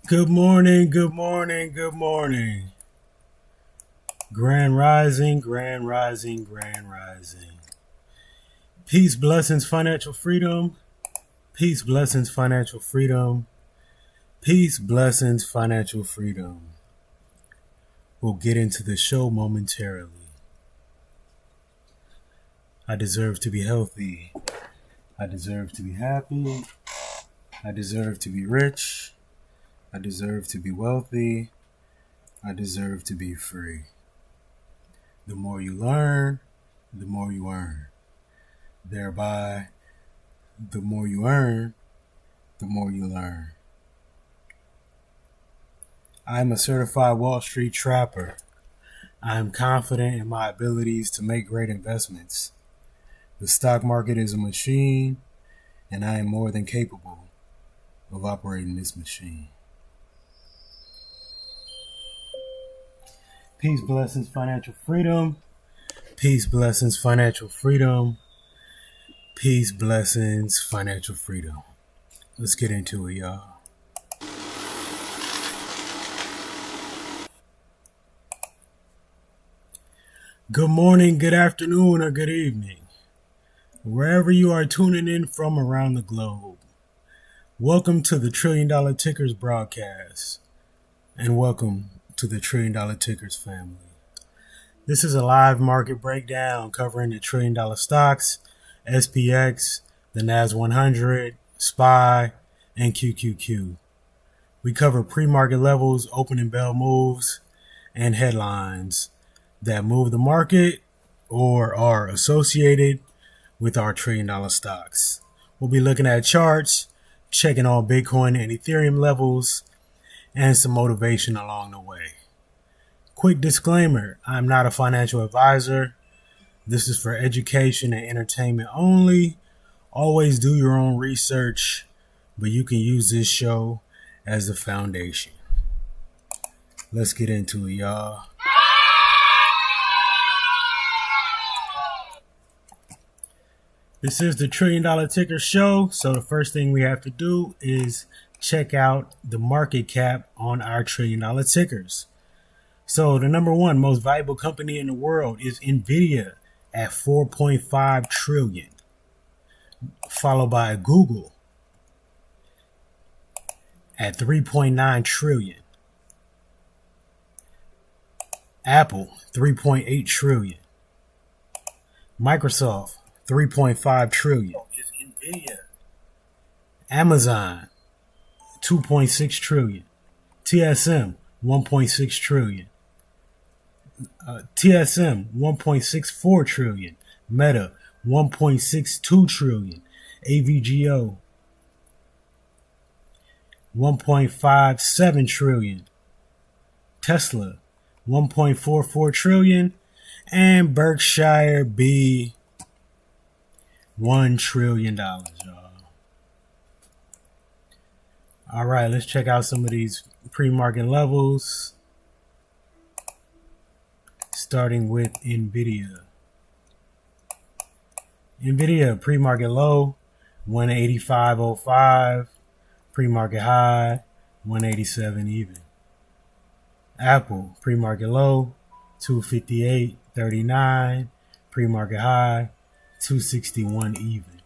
Good morning, good morning, good morning. Grand rising, grand rising, grand rising. Peace, blessings, financial freedom. Peace, blessings, financial freedom. Peace, blessings, financial freedom. We'll get into the show momentarily. I deserve to be healthy. I deserve to be happy. I deserve to be rich. I deserve to be wealthy. I deserve to be free. The more you learn, the more you earn. Thereby, the more you earn, the more you learn. I am a certified Wall Street trapper. I am confident in my abilities to make great investments. The stock market is a machine, and I am more than capable of operating this machine. Peace, blessings, financial freedom. Peace, blessings, financial freedom. Peace, blessings, financial freedom. Let's get into it, y'all. Good morning, good afternoon, or good evening, wherever you are tuning in from around the globe. Welcome to the $1 Trillion Tickers broadcast, and welcome to the $1 Trillion Tickers family. This is a live market breakdown covering the $1 trillion stocks, SPX, the NASDAQ 100, SPY, and QQQ. We cover pre-market levels, opening bell moves, and headlines that move the market or are associated with our $1 trillion stocks. We'll be looking at charts, checking on Bitcoin and Ethereum levels, and some motivation along the way. Quick disclaimer, I'm not a financial advisor. This is for education and entertainment only. Always do your own research, but you can use this show as the foundation. Let's get into it, y'all. This is the $1 Trillion Ticker show, so the first thing we have to do is check out the market cap on our $1 trillion tickers. So the number one most valuable company in the world is NVIDIA at 4.5 trillion, followed by Google at 3.9 trillion, Apple 3.8 trillion, Microsoft 3.5 trillion, Amazon 2.6 trillion, TSM 1.6 trillion, TSM 1.64 trillion, Meta 1.62 trillion, AVGO 1.57 trillion, Tesla 1.44 trillion, and Berkshire.B $1 trillion, y'all. All right, let's check out some of these pre-market levels, starting with NVIDIA. NVIDIA pre-market low, 185.05, pre-market high, 187 even. Apple pre-market low, 258.39, pre-market high, 261 even.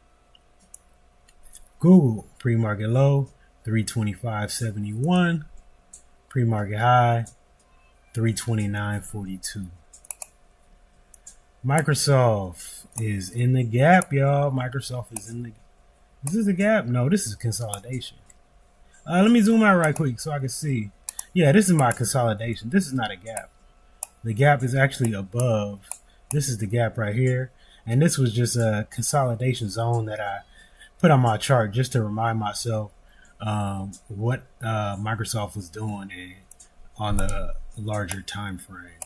Google pre-market low, 325.71, pre-market high, 329.42. Microsoft is in the gap, y'all. Microsoft is in the. Is this a gap? No, this is consolidation. Let me zoom out right quick so I can see. Yeah, this is my consolidation. This is not a gap. The gap is actually above. This is the gap right here. And this was just a consolidation zone that I put on my chart just to remind myself what Microsoft was doing on the larger time frame.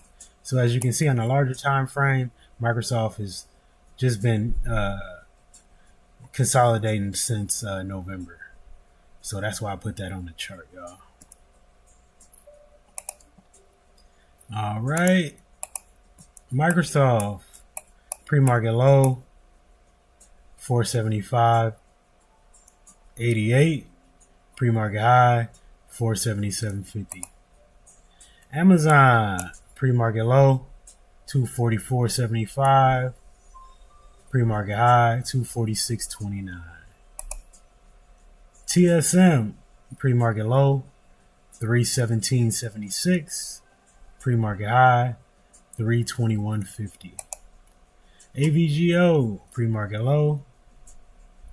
So as you can see on the larger time frame, Microsoft has just been consolidating since November. So that's why I put that on the chart, y'all. All right. Microsoft pre-market low 475.88, pre-market high 477.50. Amazon pre-market low, 244.75. Pre-market high, 246.29. TSM pre-market low, 317.76. Pre-market high, 321.50. AVGO pre-market low,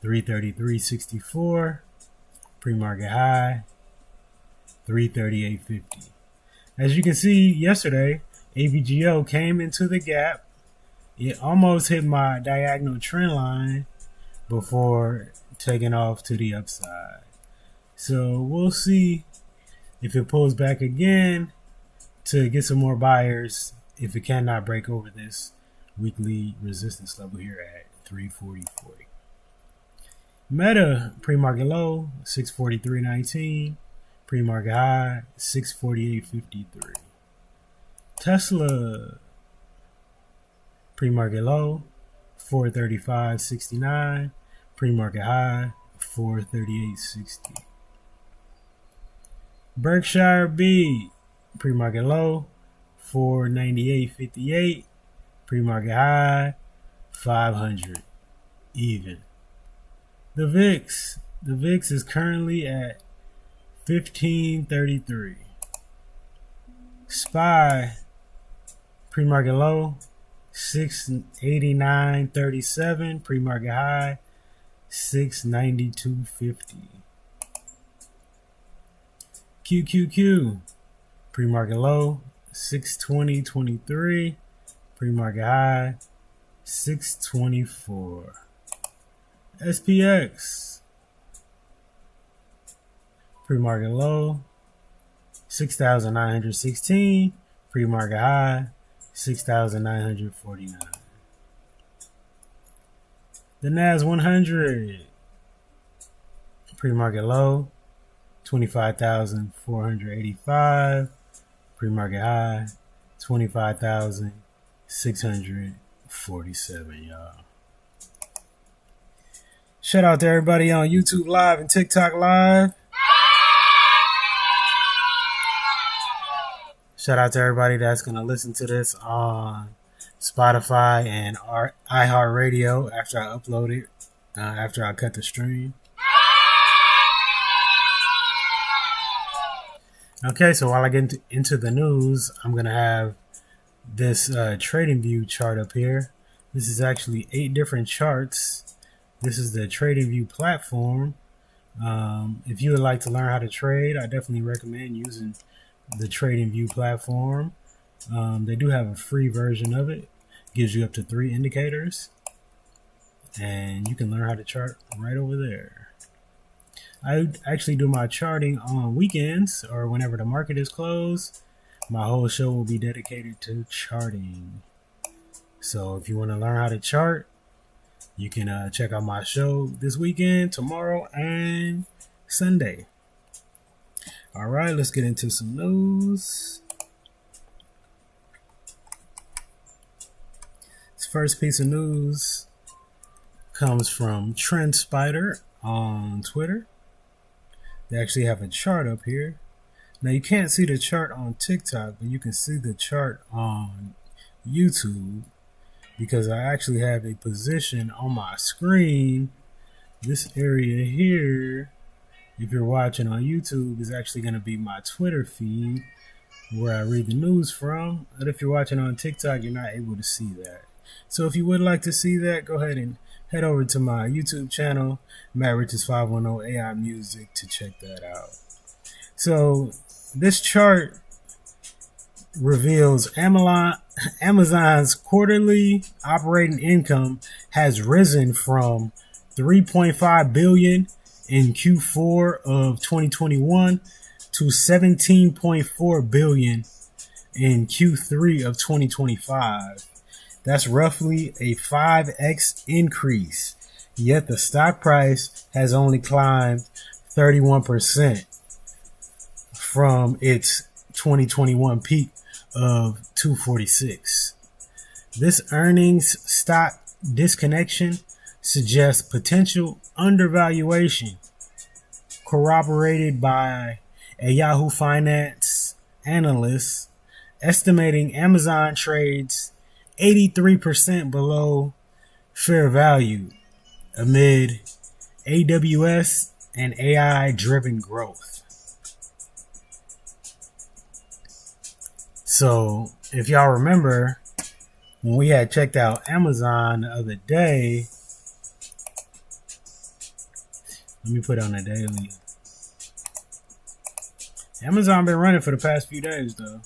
333.64. Pre-market high, 338.50. As you can see, yesterday, AVGO came into the gap. It almost hit my diagonal trend line before taking off to the upside. So we'll see if it pulls back again to get some more buyers if it cannot break over this weekly resistance level here at 340.40. Meta pre-market low, 643.19. Pre-market high, 648.53. Tesla pre-market low, 435.69. Pre-market high, 438.60. Berkshire.B pre-market low, 498.58. Pre-market high, 500 even. The VIX is currently at 1533. SPY pre-market low, 689.37. Pre-market high, 692.50. QQQ pre-market low, 620.23. Pre-market high, 624. SPX pre-market low, 6,916. Pre-market high, 6,949. The NASDAQ 100 pre-market low, 25,485. Pre-market high, 25,647, y'all. Shout out to everybody on YouTube Live and TikTok Live. Shout out to everybody that's going to listen to this on Spotify and iHeartRadio after I upload it, after I cut the stream. Okay, so while I get into the news, I'm going to have this TradingView chart up here. This is actually 8 different charts. This is the TradingView platform. If you would like to learn how to trade, I definitely recommend using the TradingView platform. They do have a free version of it. Gives you up to 3 indicators. And you can learn how to chart right over there. I actually do my charting on weekends or whenever the market is closed. My whole show will be dedicated to charting. So if you want to learn how to chart, you can check out my show this weekend, tomorrow, and Sunday. All right, let's get into some news. This first piece of news comes from TrendSpider on Twitter. They actually have a chart up here. Now, you can't see the chart on TikTok, but you can see the chart on YouTube, because I actually have a position on my screen. This area here, if you're watching on YouTube, is actually going to be my Twitter feed where I read the news from. But if you're watching on TikTok, you're not able to see that. So if you would like to see that, go ahead and head over to my YouTube channel, Matt Riches 510 AI Music, to check that out. So this chart reveals Amazon's quarterly operating income has risen from $3.5 billion in Q4 of 2021 to $17.4 billion in Q3 of 2025. That's roughly a 5x increase. Yet the stock price has only climbed 31% from its 2021 peak of 246. This earnings stock disconnection suggests potential undervaluation, corroborated by a Yahoo Finance analyst, estimating Amazon trades 83% below fair value amid AWS and AI-driven growth. So, if y'all remember, when we had checked out Amazon the other day, let me put on a daily. Amazon been running for the past few days, though.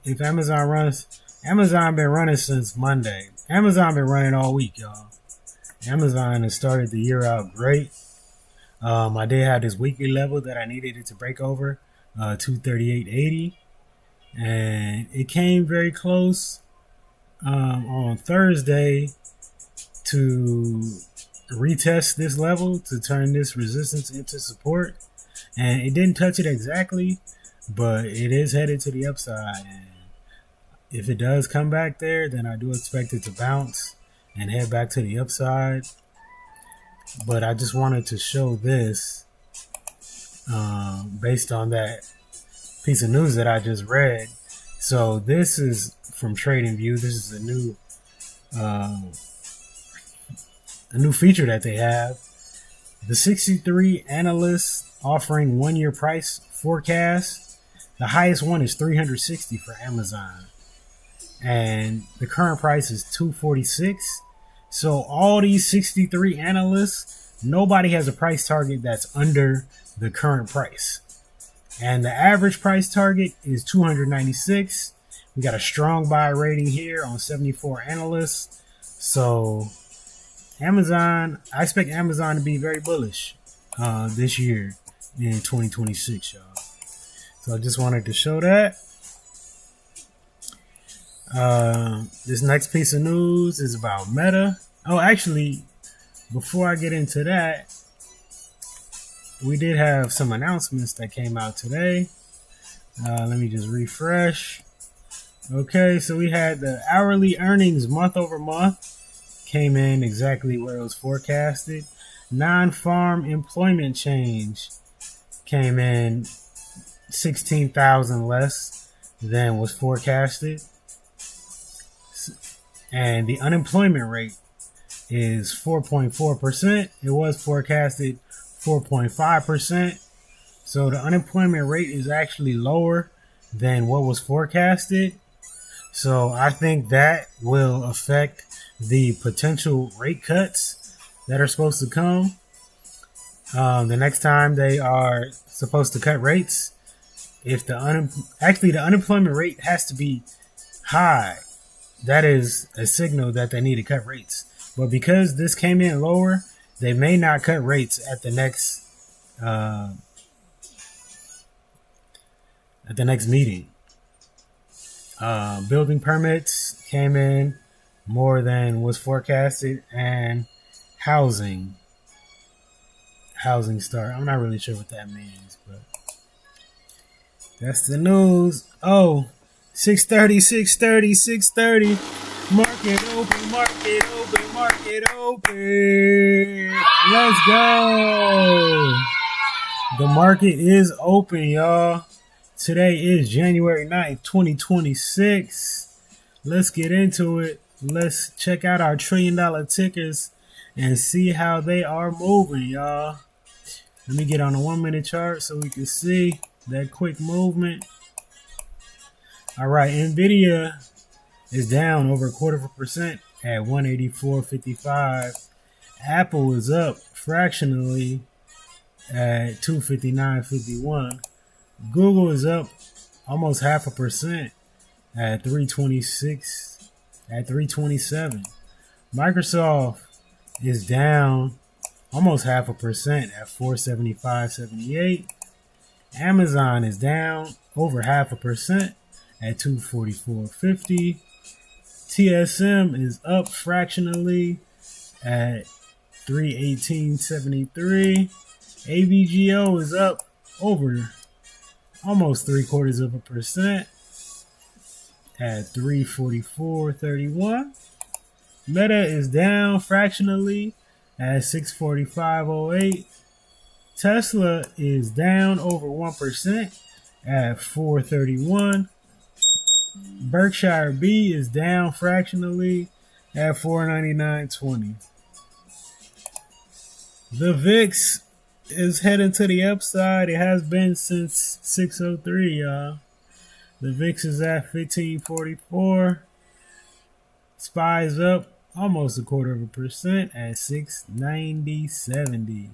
If Amazon runs, Amazon been running since Monday. Amazon been running all week, y'all. Amazon has started the year out great. I did have this weekly level that I needed it to break over, 238.80, and it came very close on Thursday to retest this level to turn this resistance into support, and it didn't touch it exactly, but it is headed to the upside. And if it does come back there, then I do expect it to bounce and head back to the upside. But I just wanted to show this based on that piece of news that I just read. So this is from TradingView. This is a new feature that they have. The 63 analysts offering 1 year price forecast. The highest one is 360 for Amazon, and the current price is 246. So all these 63 analysts, nobody has a price target that's under the current price, and the average price target is 296. We got a strong buy rating here on 74 analysts. So Amazon, I expect Amazon to be very bullish this year in 2026, y'all. So I just wanted to show that. This next piece of news is about Meta. Oh, actually, before I get into that, we did have some announcements that came out today. Let me just refresh. Okay, so we had the hourly earnings month over month came in exactly where it was forecasted. Non-farm employment change came in 16,000 less than was forecasted. And the unemployment rate is 4.4%. It was forecasted 4.5%. So the unemployment rate is actually lower than what was forecasted. So I think that will affect the potential rate cuts that are supposed to come. The next time they are supposed to cut rates, if the unemployment rate has to be high, that is a signal that they need to cut rates. But because this came in lower, they may not cut rates at the next meeting. Building permits came in more than was forecasted, and housing start. I'm not really sure what that means, but that's the news. Oh, 6:30. Market open. Let's go. The market is open, y'all. Today is January 9th, 2026. Let's get into it. Let's check out our $1 trillion tickers and see how they are moving, y'all. Let me get on a 1 minute chart so we can see that quick movement. All right, NVIDIA is down over 0.25% at 184.55. Apple is up fractionally at 259.51. Google is up almost 0.5% at 326 at 327. Microsoft is down almost 0.5% at 475.78. Amazon is down over 0.5% at 244.50. TSM is up fractionally at 318.73. AVGO is up over almost 0.75% at 344.31. Meta is down fractionally at 645.08. Tesla is down over 1% at 431. Berkshire.B is down fractionally at 499.20. The VIX is heading to the upside. It has been since 603, y'all. The VIX is at 1544. SPY's up almost 1/4% at 690.70.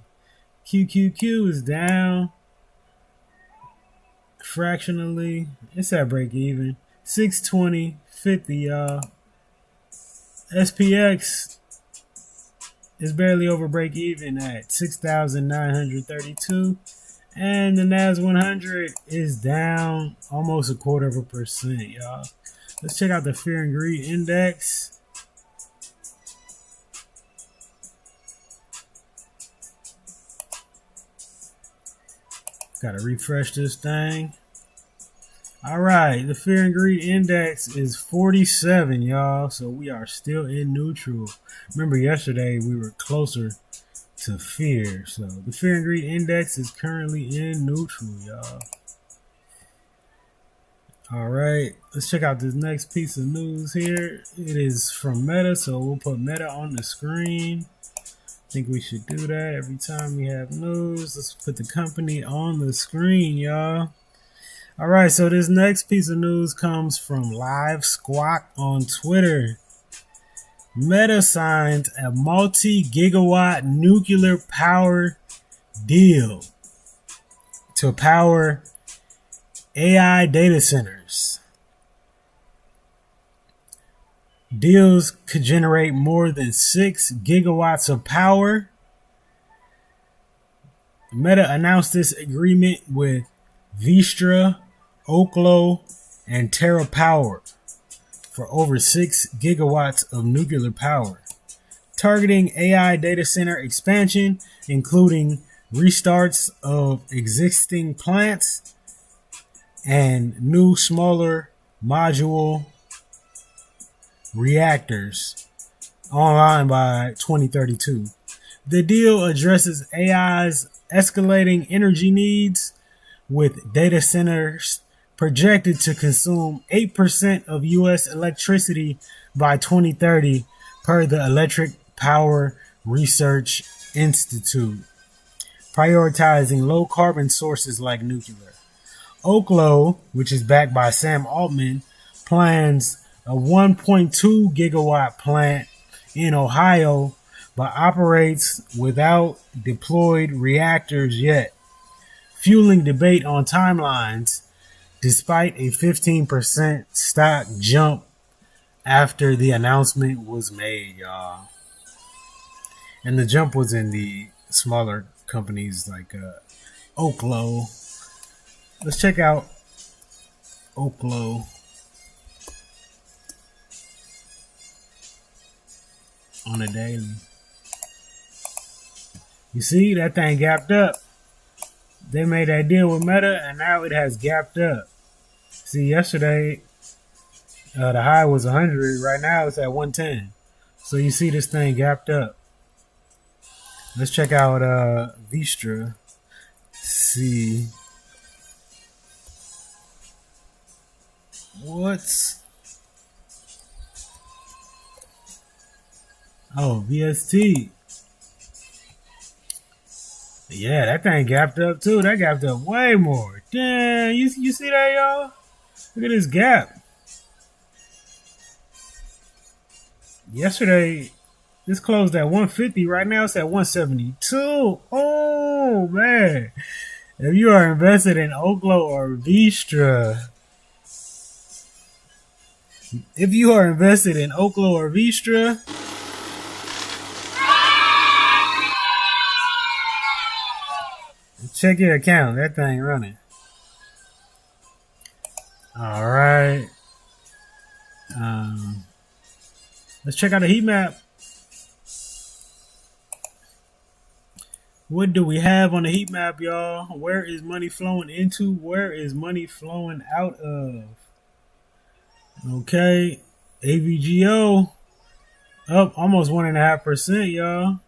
QQQ is down fractionally. It's at break even. 620.50, y'all. SPX is barely over break even at 6,932. And the NASDAQ 100 is down almost 1/4%, y'all. Let's check out the Fear and Greed Index. Gotta refresh this thing. Alright, the Fear and Greed Index is 47, y'all. So we are still in neutral. Remember yesterday we were closer to fear. So the Fear and Greed Index is currently in neutral, y'all. Alright, let's check out this next piece of news here. It is from Meta, so we'll put Meta on the screen. I think we should do that every time we have news. Let's put the company on the screen, y'all. Alright, so this next piece of news comes from Live Squawk on Twitter. Meta signed a multi-gigawatt nuclear power deal to power AI data centers. Deals could generate more than 6 gigawatts of power. Meta announced this agreement with Vistra, Oklo, and TerraPower for over 6 gigawatts of nuclear power, targeting AI data center expansion, including restarts of existing plants and new smaller module reactors online by 2032. The deal addresses AI's escalating energy needs, with data centers projected to consume 8% of U.S. electricity by 2030, per the Electric Power Research Institute, prioritizing low-carbon sources like nuclear. Oklo, which is backed by Sam Altman, plans a 1.2 gigawatt plant in Ohio, but operates without deployed reactors yet, fueling debate on timelines despite a 15% stock jump after the announcement was made, y'all. And the jump was in the smaller companies like Oklo. Let's check out Oklo on a daily. You see, that thing gapped up. They made that deal with Meta, and now it has gapped up. See, yesterday, the high was 100. Right now, it's at 110. So you see this thing gapped up. Let's check out Vistra. See. What's... Oh, VST. Yeah, that thing gapped up too. That gapped up way more. Damn, you see that, y'all? Look at this gap. Yesterday, this closed at 150. Right now, it's at 172. Oh, man. If you are invested in Oklo or Vistra, check your account. That thing running. All right. Let's check out the heat map. What do we have on the heat map, y'all? Where is money flowing into? Where is money flowing out of? Okay. AVGO up almost 1.5%, y'all.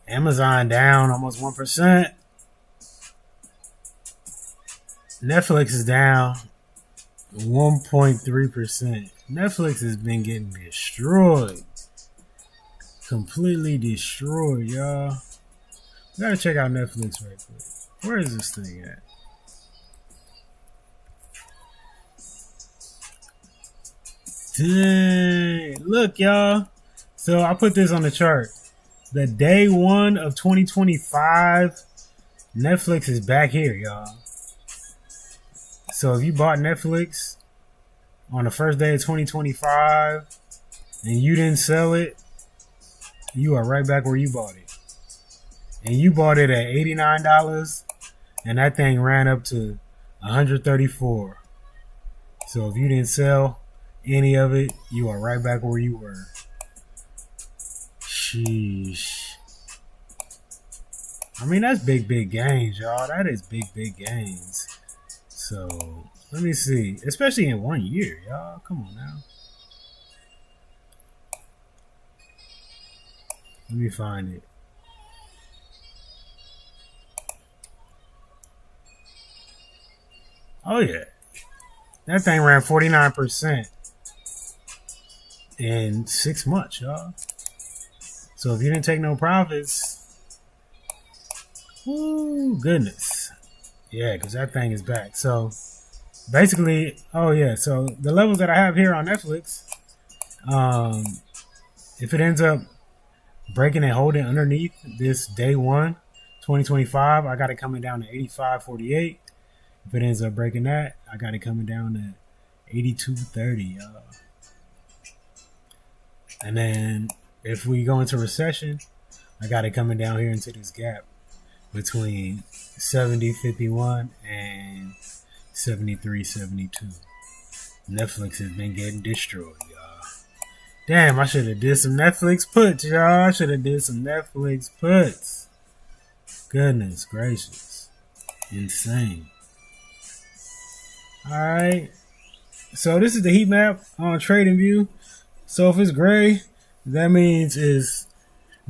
Amazon down almost 1%. Netflix is down 1.3%. Netflix has been getting destroyed. Completely destroyed, y'all. We gotta check out Netflix right quick. Where is this thing at? Dang. Look, y'all. So I put this on the chart. The day one of 2025, Netflix is back here, y'all. So if you bought Netflix on the first day of 2025 and you didn't sell it, you are right back where you bought it. And you bought it at $89 and that thing ran up to $134. So if you didn't sell any of it, you are right back where you were. Sheesh. I mean, that's big gains, y'all. That is big gains. So, let me see. Especially in 1 year, y'all. Come on now. Let me find it. Oh, yeah. That thing ran 49% in 6 months, y'all. So, if you didn't take no profits, whoo, goodness. Yeah, because that thing is back. So, basically, oh, yeah. So, the levels that I have here on Netflix, if it ends up breaking and holding underneath this day one, 2025, I got it coming down to 85.48. If it ends up breaking that, I got it coming down to 82.30. And then if we go into recession, I got it coming down here into this gap between 70.51 and 73.72. Netflix has been getting destroyed, y'all. Damn, I should have did some Netflix puts, y'all. I should have did some Netflix puts. Goodness gracious. Insane. Alright. So this is the heat map on TradingView. So if it's gray, that means it's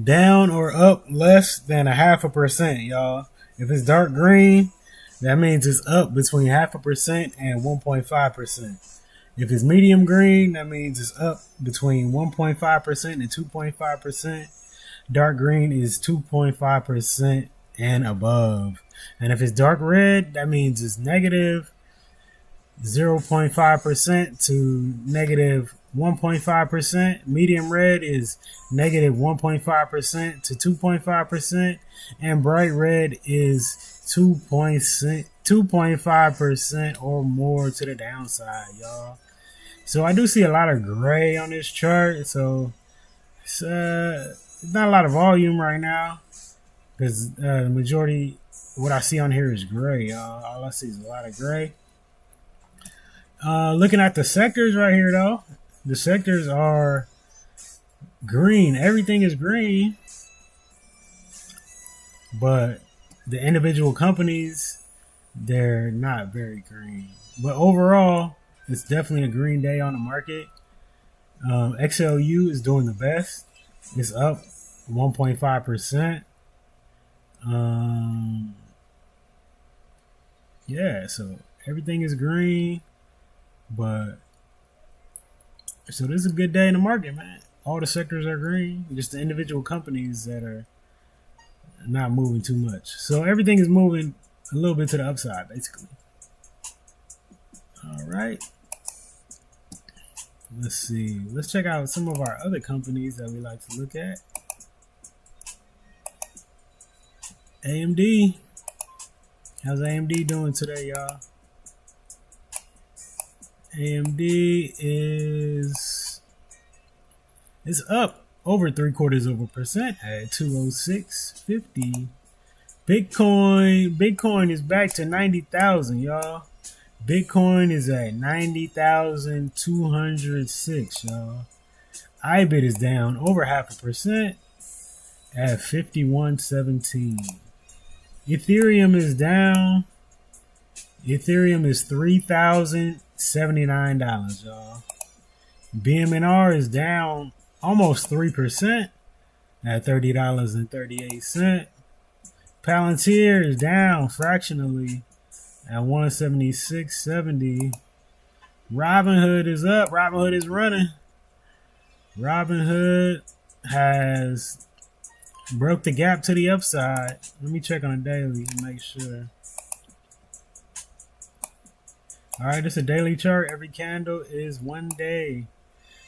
down or up less than 0.5%, y'all. If it's dark green, that means it's up between 0.5% and 1.5%. If it's medium green, that means it's up between 1.5% and 2.5%. Dark green is 2.5% and above. And if it's dark red, that means it's negative 0.5% to negative 1.5%. Medium red is negative 1.5% to 2.5%. And bright red is 2.5% or more to the downside, y'all. So I do see a lot of gray on this chart. So it's not a lot of volume right now because the majority of what I see on here is gray, y'all. All I see is a lot of gray. Looking at the sectors right here, though, the sectors are green. Everything is green, but the individual companies, they're not very green. But overall, it's definitely a green day on the market. XLU is doing the best. It's up 1.5%. Yeah, so everything is green. But so this is a good day in the market, man. All the sectors are green. Just the individual companies that are not moving too much. So everything is moving a little bit to the upside, basically. All right. Let's see. Let's check out some of our other companies that we like to look at. AMD. How's AMD doing today, y'all? AMD is up over 0.75% at 206.50. Bitcoin is back to 90,000, y'all. Bitcoin is at 90,206, y'all. IBIT is down over 0.5% at 51.17. Ethereum is down. Ethereum is $3,079, y'all. BMNR is down almost 3%. at $30.38. Palantir is down fractionally at 176.70. Robinhood is up. Robinhood is running. Robinhood has broke the gap to the upside. Let me check on a daily to make sure. All right, this is a daily chart. Every candle is 1 day.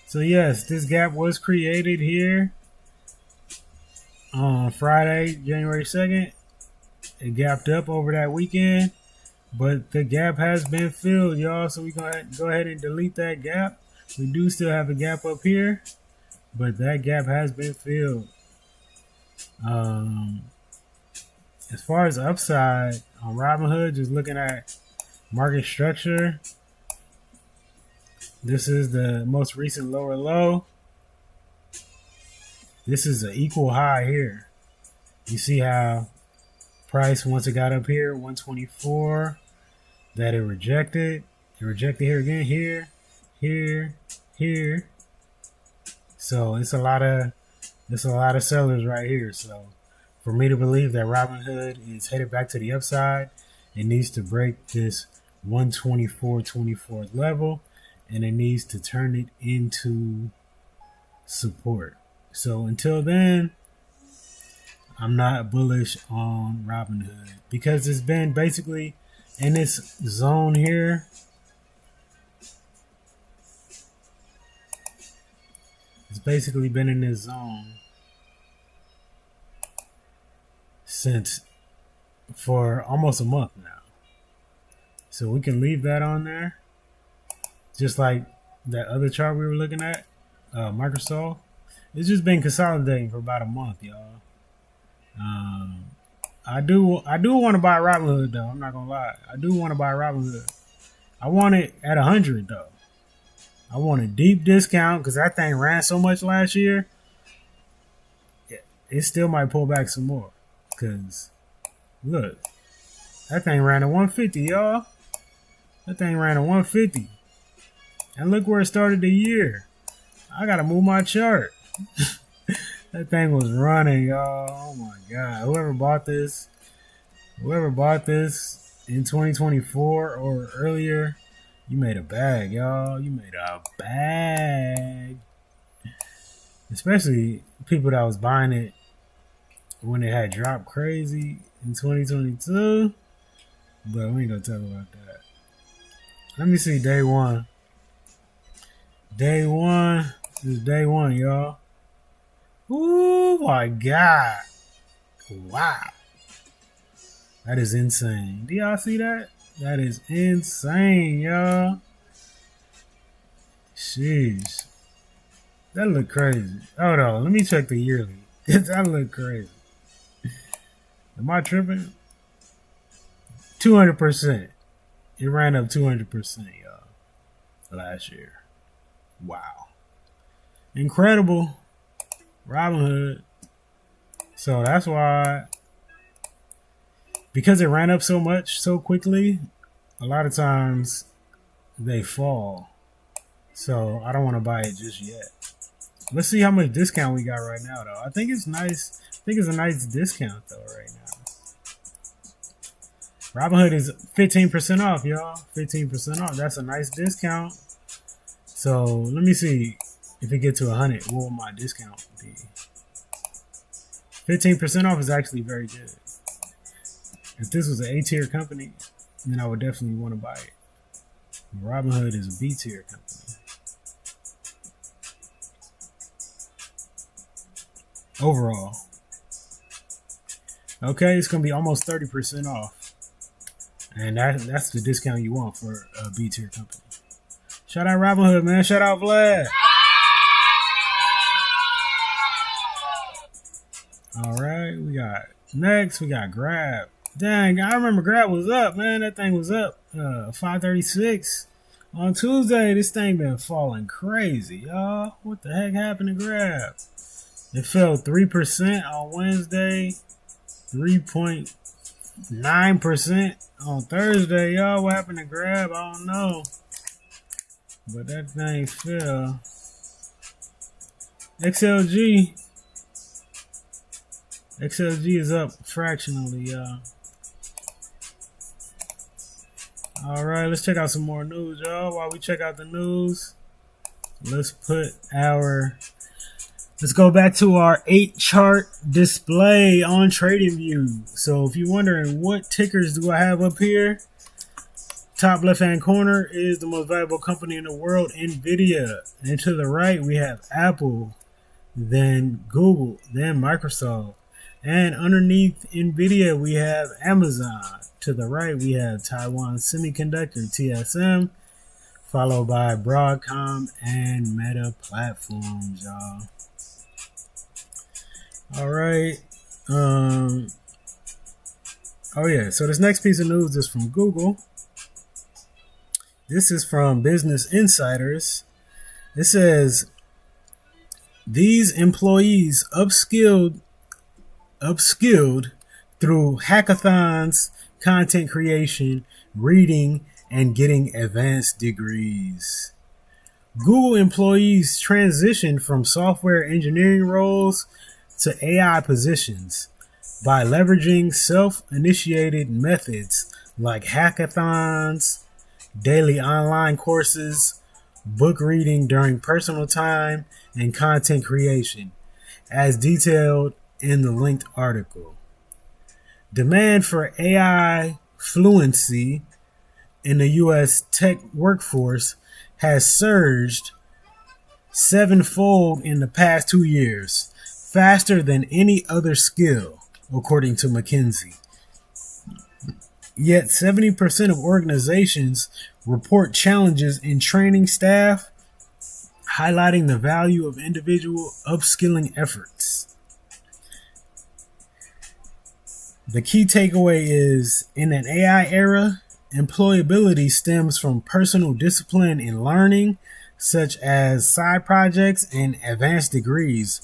So yes, this gap was created here on Friday, January 2nd. It gapped up over that weekend, but the gap has been filled, y'all. So we gonna go ahead and delete that gap. We do still have a gap up here, but that gap has been filled. As far as upside on Robinhood, just looking at market structure, this is the most recent lower low. This is an equal high here. You see how price, once it got up here, 124, that it rejected. It rejected here again, here. So it's a lot of sellers right here. So for me to believe that Robinhood is headed back to the upside, it needs to break this 124.24 level, and it needs to turn it into support. So until then, I'm not bullish on Robinhood because it's been basically in this zone here. It's basically been in this zone for almost a month now. So we can leave that on there. Just like that other chart we were looking at, Microsoft. It's just been consolidating for about a month, y'all. I do want to buy Robinhood though. I'm not gonna lie. I do want to buy Robinhood. I want it at 100 though. I want a deep discount because that thing ran so much last year. It still might pull back some more. Cause look, that thing ran at 150, y'all. That thing ran at 150. And look where it started the year. I gotta move my chart. That thing was running, y'all. Oh my God. Whoever bought this in 2024 or earlier, you made a bag, y'all. You made a bag. Especially people that was buying it when it had dropped crazy in 2022. But we ain't gonna talk about that. Let me see day one. Day one. This is day one, y'all. Oh my God. Wow. That is insane. Do y'all see that? That is insane, y'all. Sheesh. That look crazy. Hold on. Let me check the yearly. That look crazy. Am I tripping? 200%. It ran up 200%, y'all. Last year. Wow. Incredible. Robinhood. So that's why, because it ran up so much so quickly, a lot of times they fall. So I don't want to buy it just yet. Let's see how much discount we got right now though. I think it's nice. I think it's a nice discount though right now. Robinhood is 15% off, y'all. 15% off. That's a nice discount. So let me see if it gets to 100. What will my discount be? 15% off is actually very good. If this was an A-tier company, then I would definitely want to buy it. Robinhood is a B-tier company. Overall. Okay, it's going to be almost 30% off. And that's the discount you want for a B-tier company. Shout out Robinhood, man. Shout out Vlad. All right, we got Grab. Dang, I remember Grab was up, man. That thing was up 536 on Tuesday. This thing been falling crazy, y'all. What the heck happened to Grab? It fell 3% on Wednesday, 3.9% on Thursday, y'all. What happened to Grab? I don't know, but that thing fell. XLG XLG is up fractionally, y'all. All right, let's check out some more news, y'all. While we check out the news, let's go back to our 8-chart display on TradingView. So if you're wondering what tickers do I have up here, top left-hand corner is the most valuable company in the world, NVIDIA. And to the right, we have Apple, then Google, then Microsoft. And underneath NVIDIA, we have Amazon. To the right, we have Taiwan Semiconductor, TSM, followed by Broadcom and Meta Platforms, y'all. All right. So this next piece of news is from Google. This is from Business Insiders. It says, these employees upskilled through hackathons, content creation, reading, and getting advanced degrees. Google employees transitioned from software engineering roles to AI positions by leveraging self-initiated methods like hackathons, daily online courses, book reading during personal time, and content creation, as detailed in the linked article. Demand for AI fluency in the U.S. tech workforce has surged 7-fold in the past 2 years, faster than any other skill, according to McKinsey. Yet 70% of organizations report challenges in training staff, highlighting the value of individual upskilling efforts. The key takeaway is, in an AI era, employability stems from personal discipline in learning, such as side projects and advanced degrees,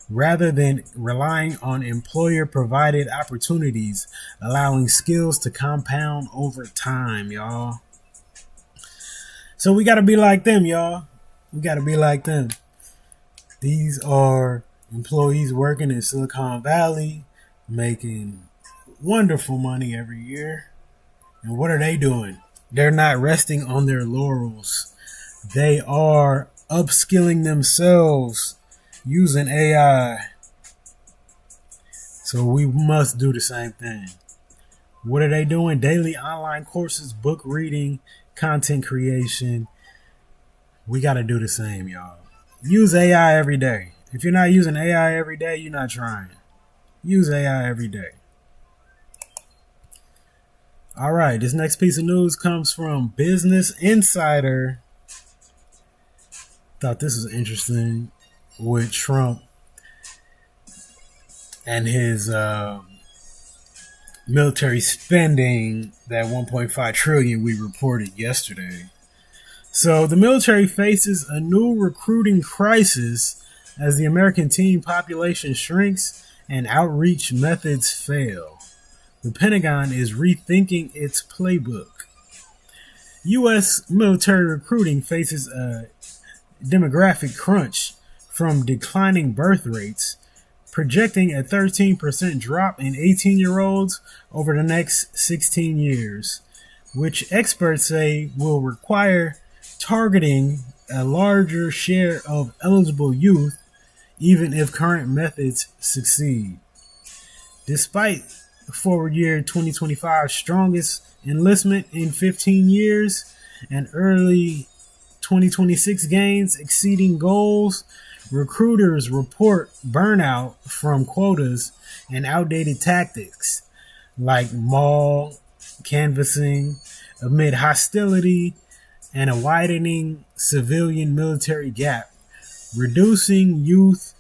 rather than relying on employer-provided opportunities, allowing skills to compound over time, y'all. So we got to be like them, y'all. We got to be like them. These are employees working in Silicon Valley, making wonderful money every year. And what are they doing? They're not resting on their laurels. They are upskilling themselves using AI. So we must do the same thing. What are they doing? Daily online courses, book reading, content creation. We got to do the same, y'all. Use AI every day. If you're not using AI every day, you're not trying. Use AI every day. All right, this next piece of news comes from Business Insider. Thought this was interesting with Trump and his military spending, that $1.5 trillion we reported yesterday. So the military faces a new recruiting crisis as the American teen population shrinks and outreach methods fail. The Pentagon is rethinking its playbook. U.S. military recruiting faces a demographic crunch from declining birth rates, projecting a 13% drop in 18-year-olds over the next 16 years, which experts say will require targeting a larger share of eligible youth, even if current methods succeed. Despite the forward year 2025 strongest enlistment in 15 years and early 2026 gains exceeding goals, recruiters report burnout from quotas and outdated tactics like mall canvassing amid hostility and a widening civilian-military gap, reducing youth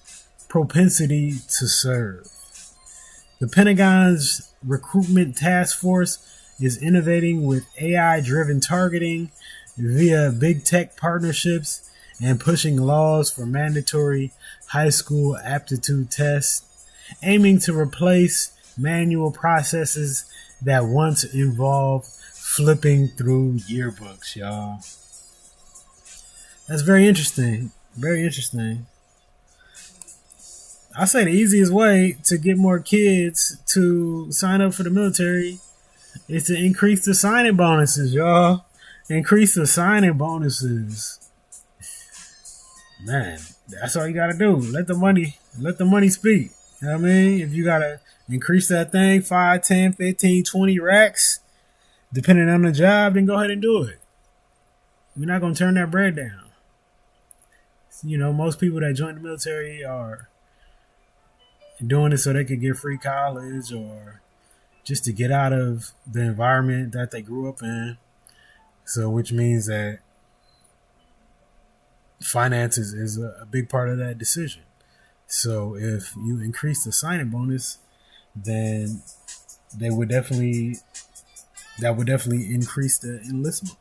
propensity to serve. The Pentagon's recruitment task force is innovating with AI-driven targeting via big tech partnerships and pushing laws for mandatory high school aptitude tests, aiming to replace manual processes that once involved flipping through yearbooks, y'all. That's very interesting. Very interesting. I say the easiest way to get more kids to sign up for the military is to increase the signing bonuses, y'all. Increase the signing bonuses. Man, that's all you gotta do. Let the money speak. You know what I mean? If you gotta increase that thing 5, 10, 15, 20 racks, depending on the job, then go ahead and do it. We're not gonna turn that bread down. You know, most people that join the military are doing it so they could get free college or just to get out of the environment that they grew up in. So, which means that finances is a big part of that decision. So, if you increase the signing bonus, then that would definitely increase the enlistment.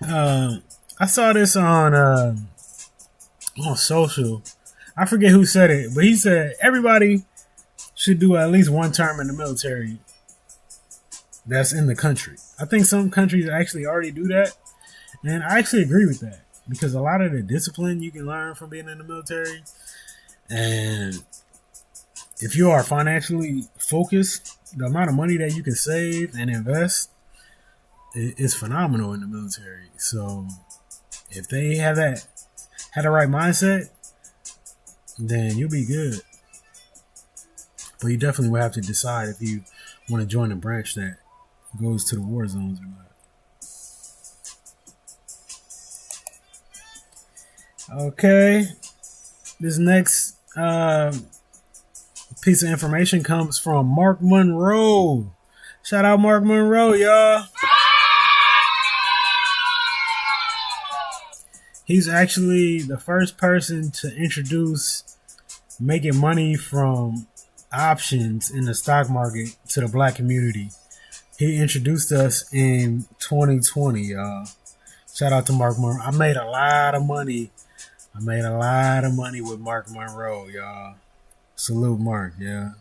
I saw this on social. I forget who said it, but he said everybody should do at least one term in the military that's in the country. I think some countries actually already do that, and I actually agree with that because a lot of the discipline you can learn from being in the military, and if you are financially focused, the amount of money that you can save and invest is phenomenal in the military. So if they had the right mindset, then you'll be good. But you definitely will have to decide if you want to join a branch that goes to the war zones or not. Okay. This next piece of information comes from Mark Monroe. Shout out Mark Monroe, y'all. He's actually the first person to introduce making money from options in the stock market to the black community. He introduced us in 2020, y'all. Shout out to Mark Monroe. I made a lot of money with Mark Monroe, y'all. Salute Mark, yeah.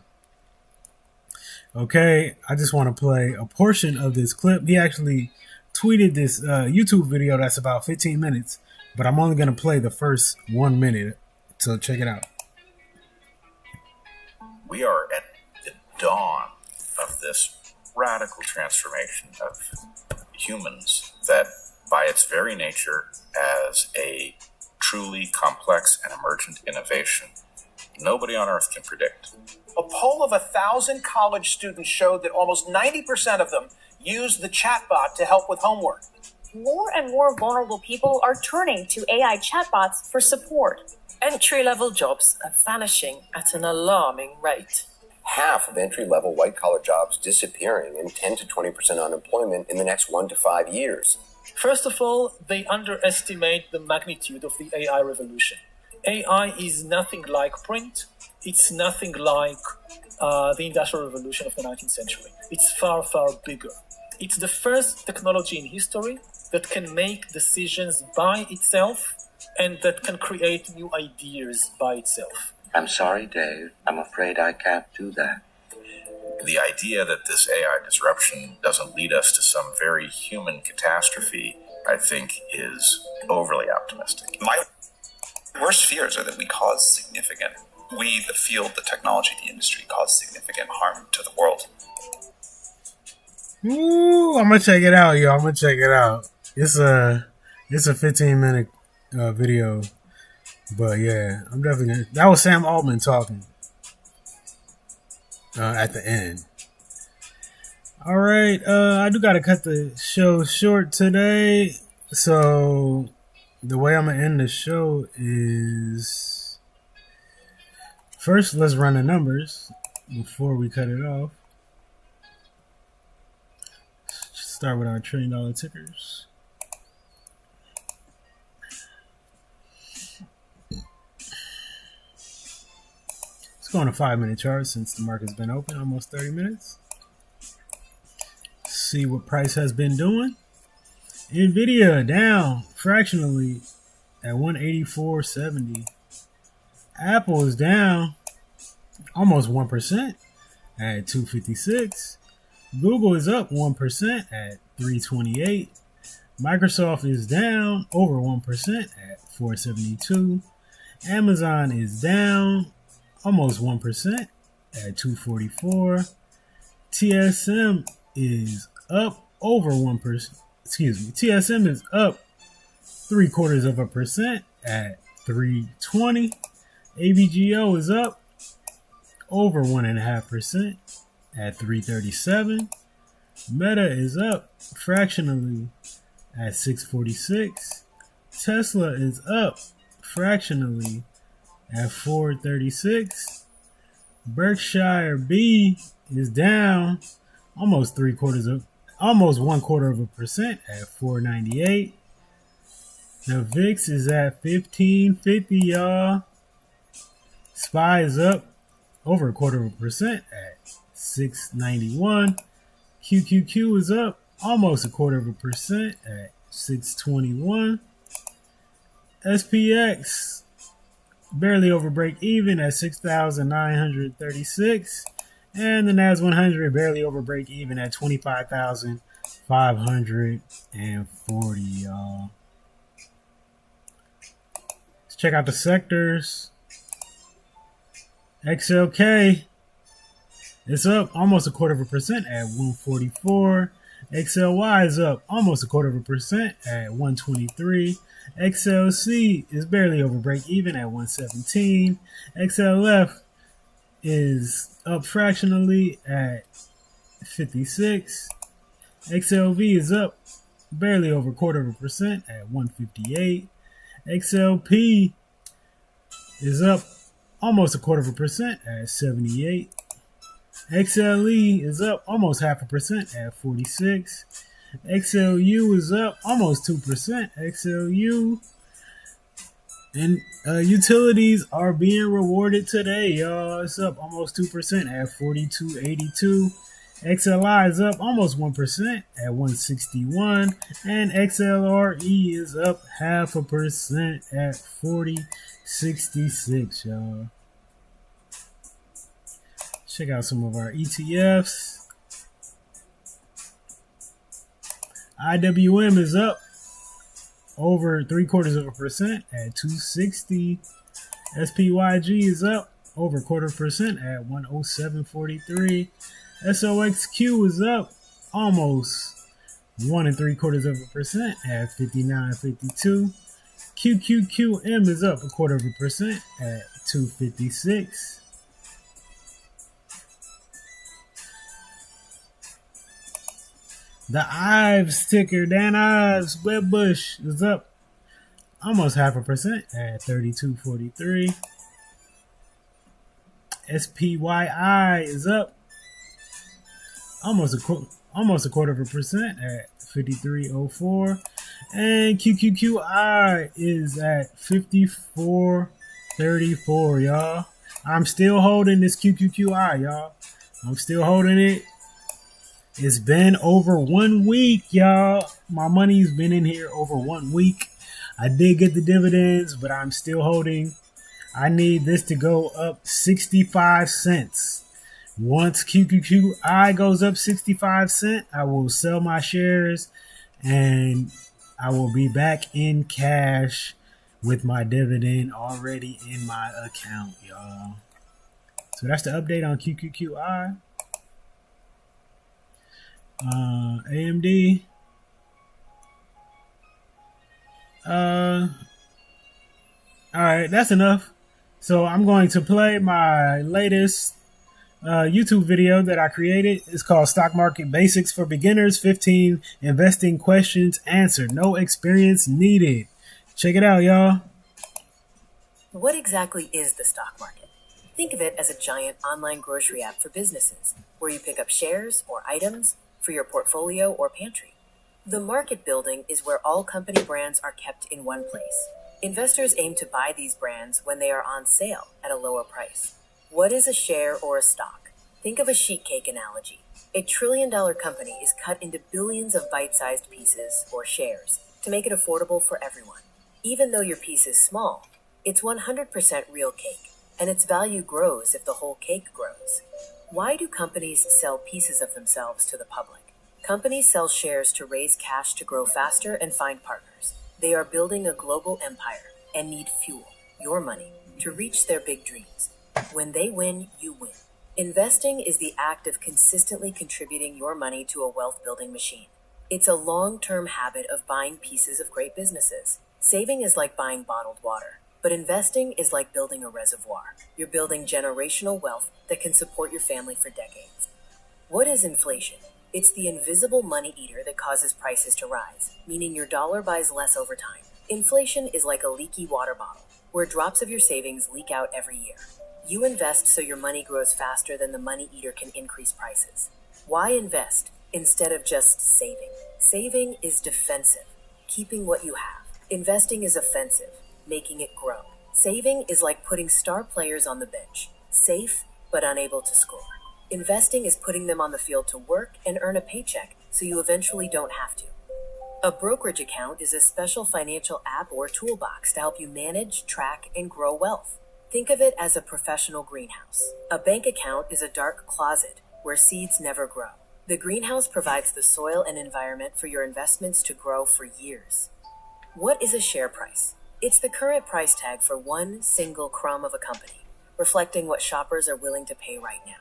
Okay, I just want to play a portion of this clip. He actually tweeted this YouTube video that's about 15 minutes. But I'm only going to play the first 1 minute, so check it out. We are at the dawn of this radical transformation of humans that, by its very nature, as a truly complex and emergent innovation, nobody on Earth can predict. A poll of 1,000 college students showed that almost 90% of them used the chatbot to help with homework. More and more vulnerable people are turning to AI chatbots for support. Entry-level jobs are vanishing at an alarming rate. Half of entry-level white-collar jobs disappearing and 10 to 20% unemployment in the next 1 to 5 years. First of all, they underestimate the magnitude of the AI revolution. AI is nothing like print. It's nothing like the Industrial Revolution of the 19th century. It's far, far bigger. It's the first technology in history that can make decisions by itself and that can create new ideas by itself. I'm sorry, Dave. I'm afraid I can't do that. The idea that this AI disruption doesn't lead us to some very human catastrophe, I think, is overly optimistic. My worst fears are that we, the field, the technology, the industry, cause significant harm to the world. Ooh, I'm gonna check it out, y'all. It's a 15-minute video, but yeah, I'm definitely gonna. That was Sam Altman talking at the end. All right, I do gotta cut the show short today, so the way I'm gonna end the show is first let's run the numbers before we cut it off. Start with our $1 trillion tickers. Let's go on a 5-minute chart since the market's been open almost 30 minutes. See what price has been doing. NVIDIA down fractionally at 184.70. Apple is down almost 1% at 256. Google is up 1% at 328. Microsoft is down over 1% at 472. Amazon is down almost 1% at 244. TSM is up over 1%. TSM is up 0.75% at 320. AVGO is up over 1.5% at 337. Meta is up fractionally at 646. Tesla is up fractionally at 436. Berkshire.B is down almost 1/4% at 498. The VIX is at 1550, y'all. SPY is up over 1/4% at 691. QQQ is up almost 1/4% at 621. SPX barely over break even at 6,936. And the NAS 100 barely over break even at 25,540, y'all. Let's check out the sectors. XLK is up almost 1/4% at 144. XLY is up almost 1/4% at 123. XLC is barely over break even at 117. XLF is up fractionally at 56. XLV is up barely over 1/4% at 158. XLP is up almost 1/4% at 78. XLE is up almost 0.5% at 46. XLU is up almost 2%. XLU and utilities are being rewarded today, y'all. It's up almost 2% at 42.82. XLI is up almost 1% at 161. And XLRE is up 0.5% at 40.66, y'all. Check out some of our ETFs. IWM is up over 0.75% at 260. SPYG is up over 1/4% at 107.43. SOXQ is up almost 1.75% at 59.52. QQQM is up 1/4% at 256. The Ives ticker, Dan Ives, Wedbush, is up almost 0.5% at 32.43. SPYI is up almost 1/4% at 53.04. And QQQI is at 54.34, y'all. I'm still holding this QQQI, y'all. I'm still holding it. It's been over 1 week, y'all. My money's been in here over 1 week. I did get the dividends, but I'm still holding. I need this to go up 65 cents. Once QQQI goes up 65 cents, I will sell my shares and I will be back in cash with my dividend already in my account, y'all. So that's the update on QQQI. AMD. Alright, that's enough. So I'm going to play my latest YouTube video that I created. It's called Stock Market Basics for Beginners, 15 Investing Questions Answered. No experience needed. Check it out, y'all. What exactly is the stock market? Think of it as a giant online grocery app for businesses, where you pick up shares or items for your portfolio or pantry. The market building is where all company brands are kept in one place. Investors aim to buy these brands when they are on sale at a lower price. What is a share or a stock? Think of a sheet cake analogy. A $1 trillion company is cut into billions of bite-sized pieces or shares to make it affordable for everyone. Even though your piece is small, it's 100% real cake, and its value grows if the whole cake grows. Why do companies sell pieces of themselves to the public? Companies sell shares to raise cash to grow faster and find partners. They are building a global empire. and need fuel, your money, to reach their big dreams. When they win, you win. Investing is the act of consistently contributing your money to a wealth-building machine. It's a long-term habit of buying pieces of great businesses. Saving is like buying bottled water, but investing is like building a reservoir. You're building generational wealth that can support your family for decades. What is inflation? It's the invisible money eater that causes prices to rise, meaning your dollar buys less over time. Inflation is like a leaky water bottle, where drops of your savings leak out every year. You invest so your money grows faster than the money eater can increase prices. Why invest instead of just saving? Saving is defensive, keeping what you have. Investing is offensive, making it grow. Saving is like putting star players on the bench, safe but unable to score. Investing is putting them on the field to work and earn a paycheck so you eventually don't have to. A brokerage account is a special financial app or toolbox to help you manage, track, and grow wealth. Think of it as a professional greenhouse. A bank account is a dark closet where seeds never grow. The greenhouse provides the soil and environment for your investments to grow for years. What is a share price? It's the current price tag for one single crumb of a company, reflecting what shoppers are willing to pay right now.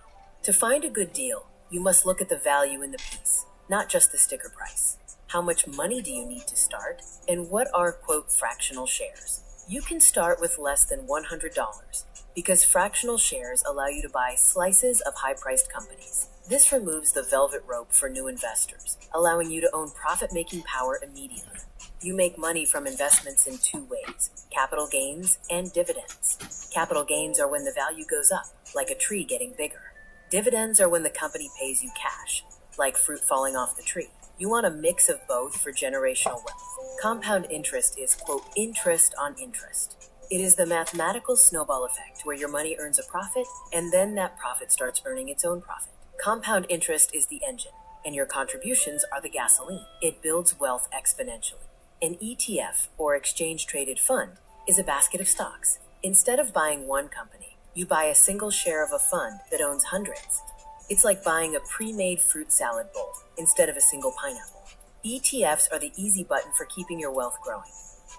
To find a good deal, you must look at the value in the piece, not just the sticker price. How much money do you need to start? And what are, quote, fractional shares? You can start with less than $100 because fractional shares allow you to buy slices of high-priced companies. This removes the velvet rope for new investors, allowing you to own profit-making power immediately. You make money from investments in two ways: capital gains and dividends. Capital gains are when the value goes up, like a tree getting bigger. Dividends are when the company pays you cash, like fruit falling off the tree. You want a mix of both for generational wealth. Compound interest is, quote, interest on interest. It is the mathematical snowball effect where your money earns a profit and then that profit starts earning its own profit. Compound interest is the engine and your contributions are the gasoline. It builds wealth exponentially. An ETF, or exchange-traded fund, is a basket of stocks. Instead of buying one company, you buy a single share of a fund that owns hundreds. It's like buying a pre-made fruit salad bowl instead of a single pineapple. ETFs are the easy button for keeping your wealth growing.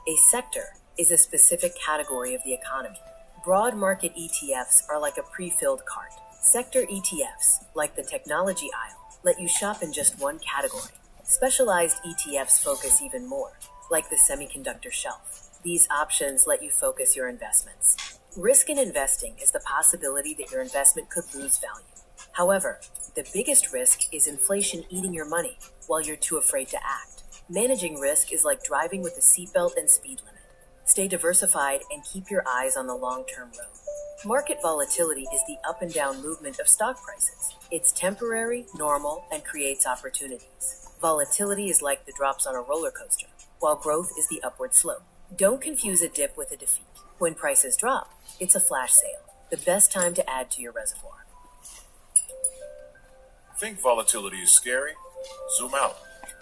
A sector is a specific category of the economy. Broad market ETFs are like a pre-filled cart. Sector ETFs, like the technology aisle, let you shop in just one category. Specialized ETFs focus even more, like the semiconductor shelf. These options let you focus your investments. Risk in investing is the possibility that your investment could lose value. However, the biggest risk is inflation eating your money while you're too afraid to act. Managing risk is like driving with a seatbelt and speed limit. Stay diversified and keep your eyes on the long-term road. Market volatility is the up and down movement of stock prices. It's temporary, normal, and creates opportunities. Volatility is like the drops on a roller coaster, while growth is the upward slope. Don't confuse a dip with a defeat. When prices drop, it's a flash sale, the best time to add to your reservoir. Think volatility is scary? Zoom out.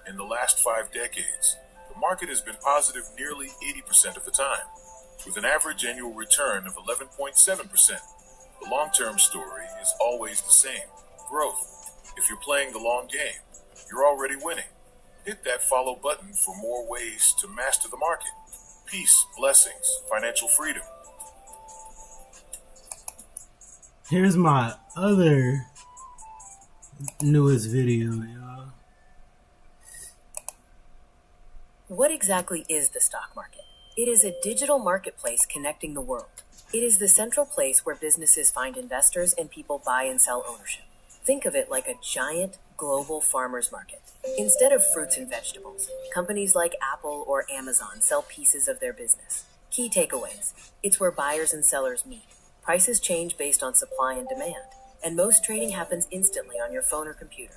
In the last 5 decades, the market has been positive nearly 80% of the time, with an average annual return of 11.7%. The long-term story is always the same: growth. If you're playing the long game, you're already winning. Hit that follow button for more ways to master the market. Peace, blessings, financial freedom. Here's my other newest video, y'all. What exactly is the stock market? It is a digital marketplace connecting the world. It is the central place where businesses find investors and people buy and sell ownership. Think of it like a giant global farmers market. Instead of fruits and vegetables, companies like Apple or Amazon sell pieces of their business. Key takeaways: it's where buyers and sellers meet. Prices change based on supply and demand, and most trading happens instantly on your phone or computer.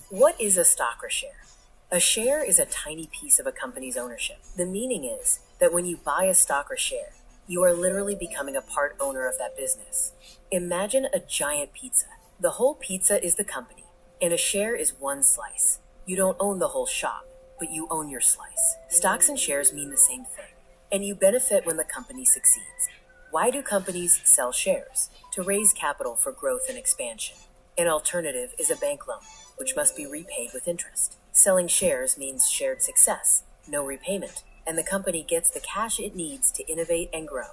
What is a stock or share? A share is a tiny piece of a company's ownership. The meaning is that when you buy a stock or share, you are literally becoming a part owner of that business. Imagine a giant pizza. The whole pizza is the company, and a share is one slice. You don't own the whole shop, but you own your slice. Stocks and shares mean the same thing, and you benefit when the company succeeds. Why do companies sell shares? To raise capital for growth and expansion. An alternative is a bank loan, which must be repaid with interest. Selling shares means shared success, no repayment, and the company gets the cash it needs to innovate and grow.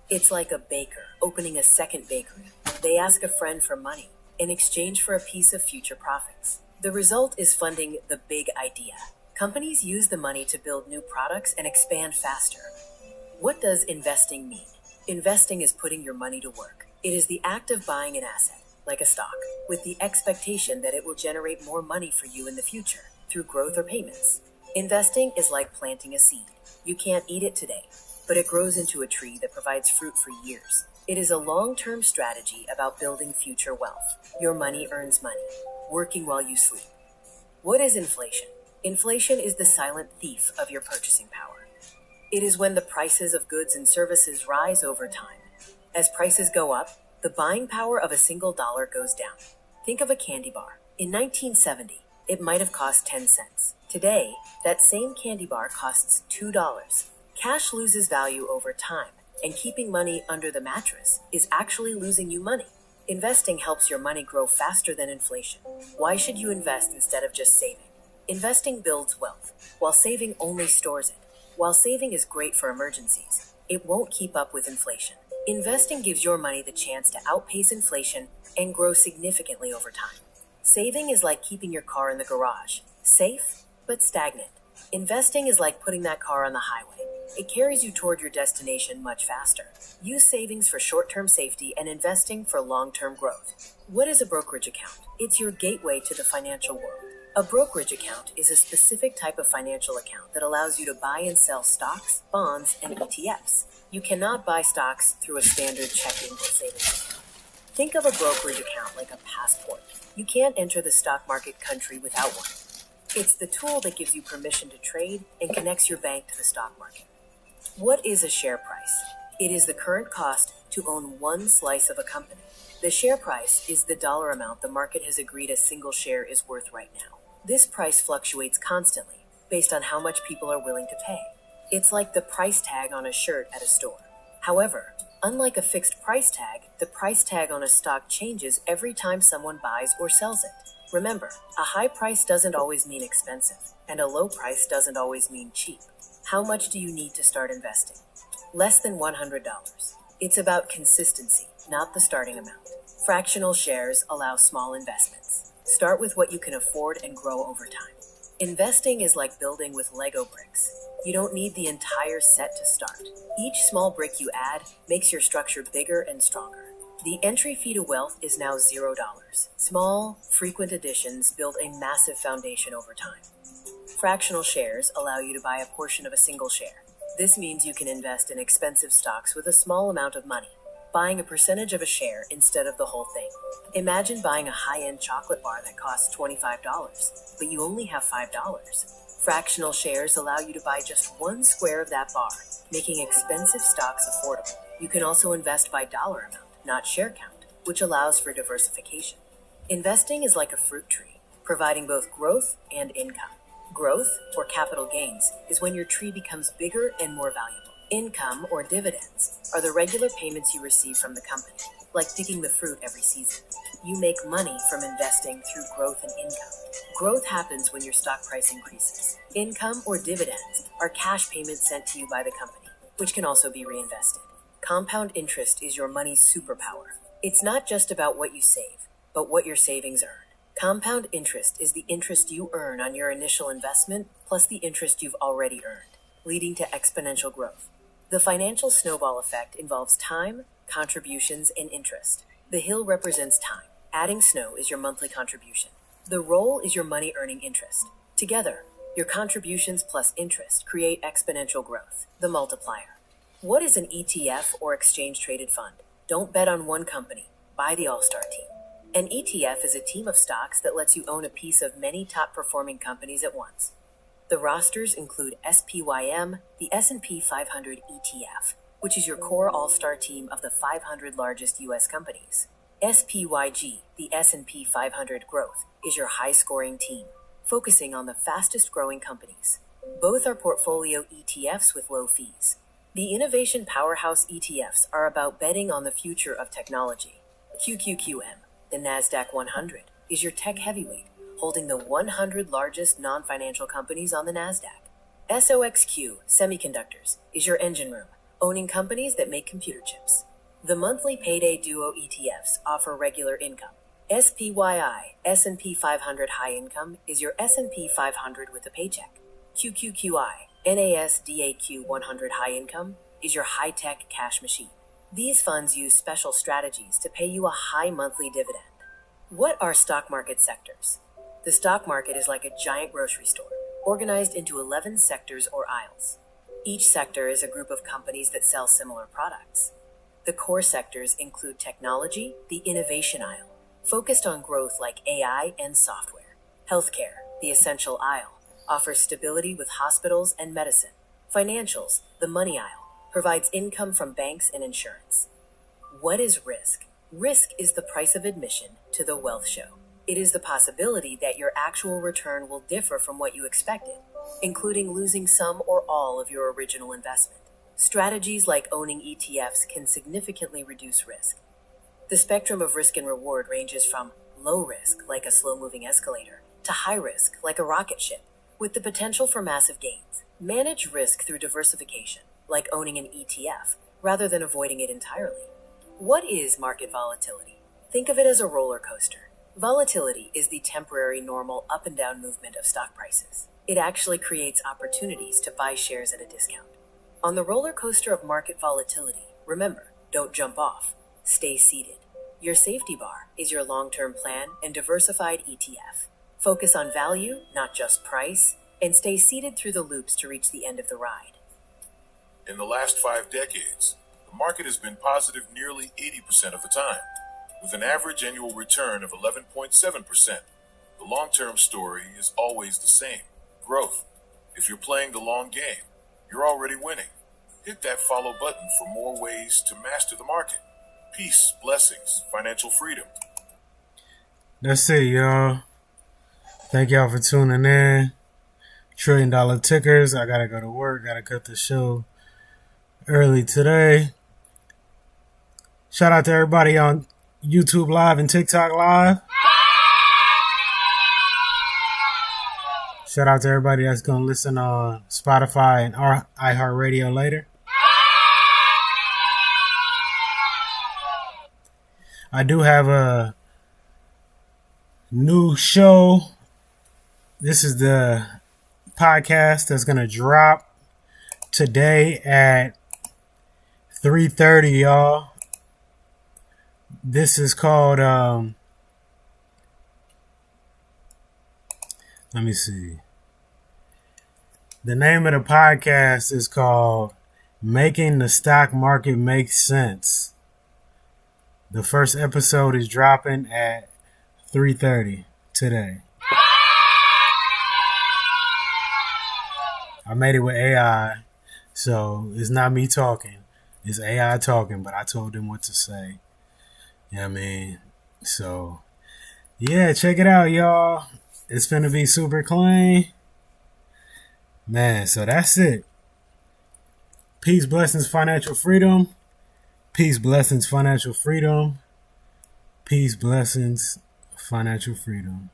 It's like a baker opening a second bakery. They ask a friend for money in exchange for a piece of future profits. The result is funding the big idea. Companies use the money to build new products and expand faster. What does investing mean? Investing is putting your money to work. It is the act of buying an asset, like a stock, with the expectation that it will generate more money for you in the future through growth or payments. Investing is like planting a seed. You can't eat it today, but it grows into a tree that provides fruit for years. It is a long-term strategy about building future wealth. Your money earns money, working while you sleep. What is inflation? Inflation is the silent thief of your purchasing power. It is when the prices of goods and services rise over time. As prices go up, the buying power of a single dollar goes down. Think of a candy bar. In 1970, it might have cost 10 cents. Today, that same candy bar costs $2. Cash loses value over time, and keeping money under the mattress is actually losing you money. Investing helps your money grow faster than inflation. Why should you invest instead of just saving? Investing builds wealth, while saving only stores it. While saving is great for emergencies, it won't keep up with inflation. Investing gives your money the chance to outpace inflation and grow significantly over time. Saving is like keeping your car in the garage, safe but stagnant. Investing is like putting that car on the highway. It carries you toward your destination much faster. Use savings for short-term safety and investing for long-term growth. What is a brokerage account? It's your gateway to the financial world. A brokerage account is a specific type of financial account that allows you to buy and sell stocks, bonds, and ETFs. You cannot buy stocks through a standard checking or savings account. Think of a brokerage account like a passport. You can't enter the stock market country without one. It's the tool that gives you permission to trade and connects your bank to the stock market. What is a share price? It is the current cost to own one slice of a company. The share price is the dollar amount the market has agreed a single share is worth right now. This price fluctuates constantly based on how much people are willing to pay. It's like the price tag on a shirt at a store. However, unlike a fixed price tag, the price tag on a stock changes every time someone buys or sells it. Remember, a high price doesn't always mean expensive, and a low price doesn't always mean cheap. How much do you need to start investing? Less than $100. It's about consistency, not the starting amount. Fractional shares allow small investments. Start with what you can afford and grow over time. Investing is like building with Lego bricks. You don't need the entire set to start. Each small brick you add makes your structure bigger and stronger. The entry fee to wealth is now $0. Small, frequent additions build a massive foundation over time. Fractional shares allow you to buy a portion of a single share. This means you can invest in expensive stocks with a small amount of money, buying a percentage of a share instead of the whole thing. Imagine buying a high-end chocolate bar that costs $25, but you only have $5. Fractional shares allow you to buy just one square of that bar, making expensive stocks affordable. You can also invest by dollar amount, not share count, which allows for diversification. Investing is like a fruit tree, providing both growth and income. Growth, or capital gains, is when your tree becomes bigger and more valuable. Income, or dividends, are the regular payments you receive from the company, like picking the fruit every season. You make money from investing through growth and income. Growth happens when your stock price increases. Income, or dividends, are cash payments sent to you by the company, which can also be reinvested. Compound interest is your money's superpower. It's not just about what you save, but what your savings earn. Compound interest is the interest you earn on your initial investment plus the interest you've already earned, leading to exponential growth. The financial snowball effect involves time, contributions, and interest. The hill represents time. Adding snow is your monthly contribution. The roll is your money earning interest. Together, your contributions plus interest create exponential growth, the multiplier. What is an ETF, or exchange traded fund? Don't bet on one company. Buy the all-star team. An ETF is a team of stocks that lets you own a piece of many top-performing companies at once. The rosters include SPYM, the S&P 500 ETF, which is your core all-star team of the 500 largest U.S. companies. SPYG, the S&P 500 Growth, is your high-scoring team, focusing on the fastest-growing companies. Both are portfolio ETFs with low fees. The Innovation Powerhouse ETFs are about betting on the future of technology. QQQM, the NASDAQ 100, is your tech heavyweight, holding the 100 largest non-financial companies on the NASDAQ. SOXQ Semiconductors is your engine room, owning companies that make computer chips. The monthly payday duo ETFs offer regular income. SPYI S&P 500 High Income is your S&P 500 with a paycheck. QQQI NASDAQ 100 High Income is your high-tech cash machine. These funds use special strategies to pay you a high monthly dividend. What are stock market sectors? The stock market is like a giant grocery store, organized into 11 sectors or aisles. Each sector is a group of companies that sell similar products. The core sectors include technology, the innovation aisle, focused on growth like AI and software. Healthcare, the essential aisle, offers stability with hospitals and medicine. Financials, the money aisle, provides income from banks and insurance. What is risk? Risk is the price of admission to the wealth show. It is the possibility that your actual return will differ from what you expected, including losing some or all of your original investment. Strategies like owning ETFs can significantly reduce risk. The spectrum of risk and reward ranges from low risk, like a slow-moving escalator, to high risk, like a rocket ship, with the potential for massive gains. Manage risk through diversification, like owning an ETF, rather than avoiding it entirely. What is market volatility? Think of it as a roller coaster. Volatility is the temporary normal up and down movement of stock prices. It actually creates opportunities to buy shares at a discount. On the roller coaster of market volatility, remember, don't jump off. Stay seated. Your safety bar is your long-term plan and diversified ETF. Focus on value, not just price, and stay seated through the loops to reach the end of the ride. In the last 5 decades, the market has been positive nearly 80% of the time, with an average annual return of 11.7%. The long-term story is always the same: growth. If you're playing the long game, you're already winning. Hit that follow button for more ways to master the market. Peace, blessings, financial freedom. That's it, y'all. Thank y'all for tuning in. $1 trillion tickers. I gotta go to work. Gotta cut the show early today. Shout out to everybody on YouTube Live and TikTok Live. Shout out to everybody that's gonna listen on Spotify and iHeartRadio later. I do have a new show. This is the podcast that's going to drop today at 3:30, y'all. This is called, let me see. The name of the podcast is called Making the Stock Market Make Sense. The first episode is dropping at 3:30 today. I made it with AI, so it's not me talking. It's AI talking, but I told them what to say. You know what I mean? So, yeah, check it out, y'all. It's finna be super clean. Man, so that's it. Peace, blessings, financial freedom. Peace, blessings, financial freedom. Peace, blessings, financial freedom.